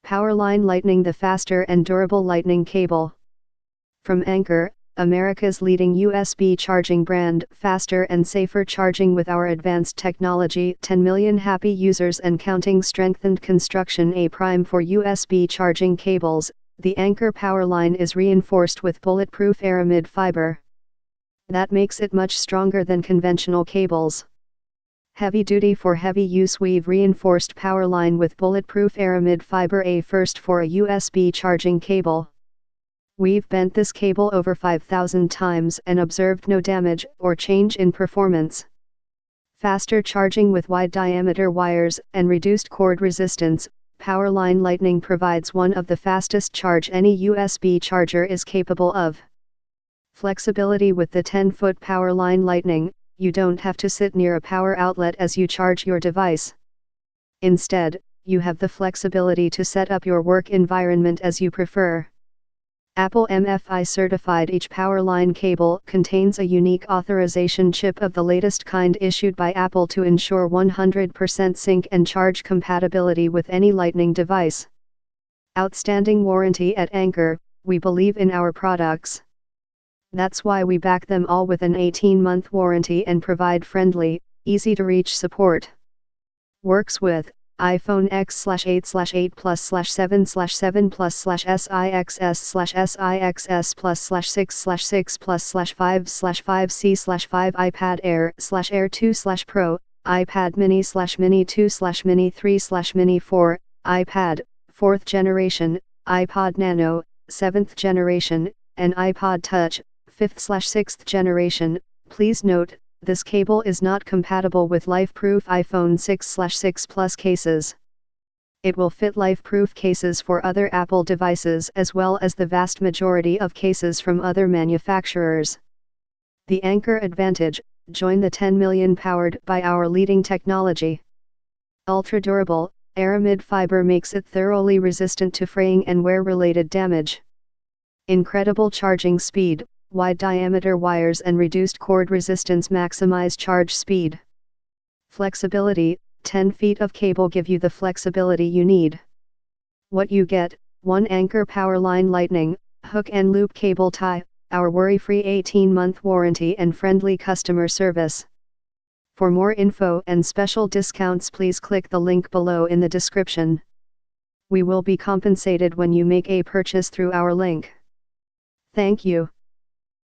PowerLine Lightning, the faster and durable lightning cable. From Anker, America's leading USB charging brand, faster and safer charging with our advanced technology, 10 million happy users and counting, strengthened construction, a prime for USB charging cables. The Anker PowerLine is reinforced with bulletproof Aramid fiber. That makes it much stronger than conventional cables. Heavy duty for heavy use, we've reinforced PowerLine with bulletproof Aramid fiber, a first for a USB charging cable. We've bent this cable over 5,000 times and observed no damage or change in performance. Faster charging with wide diameter wires and reduced cord resistance, PowerLine Lightning provides one of the fastest charge any USB charger is capable of. Flexibility with the 10-foot PowerLine Lightning, you don't have to sit near a power outlet as you charge your device. Instead, you have the flexibility to set up your work environment as you prefer. Apple MFi Certified Each PowerLine cable contains a unique authorization chip of the latest kind issued by Apple to ensure 100% sync and charge compatibility with any Lightning device. Outstanding warranty at Anker, we believe in our products. That's why we back them all with an 18-month warranty and provide friendly, easy-to-reach support. Works with iPhone X/8/8 Plus/7/7 Plus/SIXS/SIXS Plus/6/6 Plus/5/5C/5 iPad Air/Air 2/Pro, iPad Mini/Mini 2/Mini 3/Mini 4, iPad 4th generation, iPod Nano 7th generation, and iPod Touch 5th/6th generation. Please note, this cable is not compatible with Lifeproof iPhone 6/6 Plus cases. It will fit Lifeproof cases for other Apple devices as well as the vast majority of cases from other manufacturers. The Anker Advantage, join the 10 million powered by our leading technology. Ultra durable, Aramid fiber makes it thoroughly resistant to fraying and wear-related damage. Incredible charging speed, wide diameter wires and reduced cord resistance maximize charge speed. Flexibility, 10 feet of cable give you the flexibility you need. What you get: 1 Anker PowerLine Lightning, hook and loop cable tie, our worry-free 18-month warranty and friendly customer service. For more info and special discounts, please click the link below in the description. We will be compensated when you make a purchase through our link. Thank you.